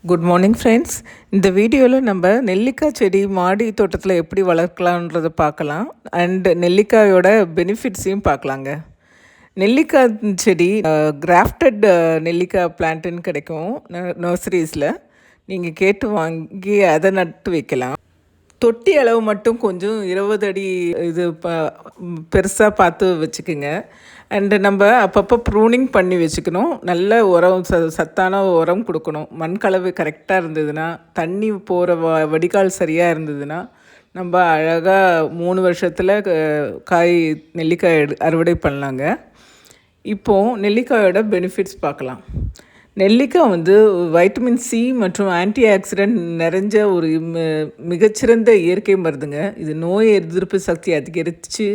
Good morning friends. இந்த வீடியோவில் நம்ம நெல்லிக்காய் செடி மாடி தோட்டத்தில் எப்படி வளர்க்கலான்றதை பார்க்கலாம். அண்ட் நெல்லிக்காயோட பெனிஃபிட்ஸையும் பார்க்கலாங்க. நெல்லிக்காய் செடி கிராஃப்டட் நெல்லிக்காய் பிளான்ட்டுன்னு கிடைக்கும் நர்சரிஸில். நீங்கள் கேட்டு வாங்கி அதை நட்டு வைக்கலாம். தொட்டி அளவு மட்டும் கொஞ்சம் 20 அடி இது பெருசாக பார்த்து வச்சுக்கோங்க. அண்டு நம்ம அப்பப்போ ப்ரூனிங் பண்ணி வச்சுக்கணும். நல்ல உரம் சத்தான உரம் கொடுக்கணும். மண் கலவை கரெக்டாக இருந்ததுன்னா, தண்ணி போகிற வடிகால் சரியாக இருந்ததுன்னா, நம்ம அழகாக 3 வருஷத்தில் நெல்லிக்காய் அறுவடை பண்ணலாங்க. இப்போது நெல்லிக்காயோட பெனிஃபிட்ஸ் பார்க்கலாம். நெல்லிக்காய் வைட்டமின் சி மற்றும் ஆன்டி ஆக்சிடென்ட் நிறைஞ்ச ஒரு மிகச்சிறந்த இயற்கை மருந்துங்க. இது நோய் எதிர்ப்பு சக்தி அதிகரித்து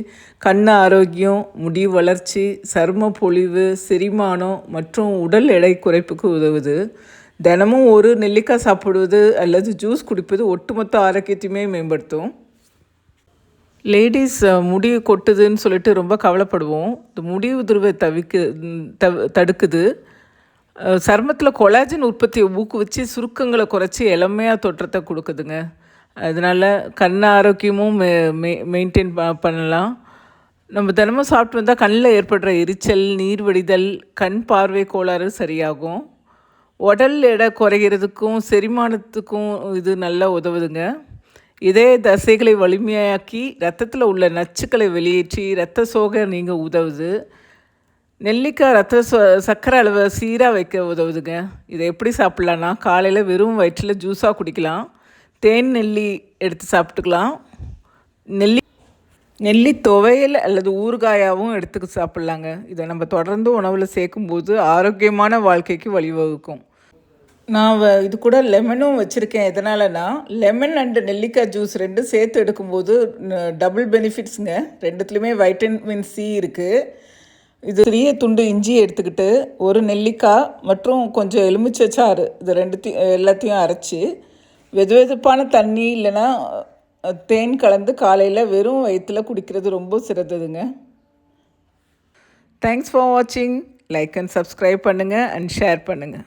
கண் ஆரோக்கியம், முடி வளர்ச்சி, சரும பொலிவு, செரிமானம் மற்றும் உடல் எடை குறைப்புக்கு உதவுது. தினமும் ஒரு நெல்லிக்காய் சாப்பிடுவது அல்லது ஜூஸ் குடிப்பது ஒட்டுமொத்த ஆரோக்கியத்தையுமே மேம்படுத்தும். லேடிஸ் முடி கொட்டுதுன்னு சொல்லிட்டு ரொம்ப கவலைப்படுவோம். இந்த முடி உதிர்வை தடுக்குது. சருமத்தில் கொலாஜன் உற்பத்தியை ஊக்குவிச்சு சுருக்கங்களை குறைச்சி இளமையாக தோற்றத்தை கொடுக்குதுங்க. அதனால் கண் ஆரோக்கியமும் மெயின்டைன் பண்ணலாம். நம்ம தினமும் சாப்பிட்டு வந்தால் கண்ணில் ஏற்படுற எரிச்சல், நீர் வடிதல், கண் பார்வை கோளாறு சரியாகும். உடல் எடை குறைகிறதுக்கும் செரிமானத்துக்கும் இது நல்லா உதவுதுங்க. இதே தசைகளை வலிமையாக்கி இரத்தத்தில் உள்ள நச்சுக்களை வெளியேற்றி இரத்த சோகை நீங்க உதவுது. நெல்லிக்காய் சர்க்கரை அளவை சீராக வைக்க உதவுதுங்க. இதை எப்படி சாப்பிட்லான்னா, காலையில் வெறும் வயிற்றில் ஜூஸாக குடிக்கலாம். தேன் நெல்லி எடுத்து சாப்பிட்டுக்கலாம். நெல்லி துவையல் அல்லது ஊறுகாயாகவும் எடுத்து சாப்பிட்லாங்க. இதை நம்ம தொடர்ந்து உணவில் சேர்க்கும்போது ஆரோக்கியமான வாழ்க்கைக்கு வழிவகுக்கும். நான் இது கூட லெமனும் வச்சுருக்கேன். எதனாலனா, லெமன் அண்டு நெல்லிக்காய் ஜூஸ் ரெண்டும் சேர்த்து எடுக்கும்போது டபுள் பெனிஃபிட்ஸுங்க. ரெண்டுத்துலேயுமே வைட்டமின் சி இருக்குது. இது சிறிய துண்டு இஞ்சி எடுத்துக்கிட்டு ஒரு நெல்லிக்காய் மற்றும் கொஞ்சம் எலுமிச்சை சாறு இது எல்லாத்தையும் அரைச்சி வெதுவெதுப்பான தண்ணி இல்லைன்னா தேன் கலந்து காலையில் வெறும் வயிற்றில் குடிக்கிறது ரொம்ப சிறந்ததுங்க. தேங்க்ஸ் ஃபார் வாட்சிங். லைக் அண்ட் சப்ஸ்கிரைப் பண்ணுங்கள் அண்ட் ஷேர் பண்ணுங்கள்.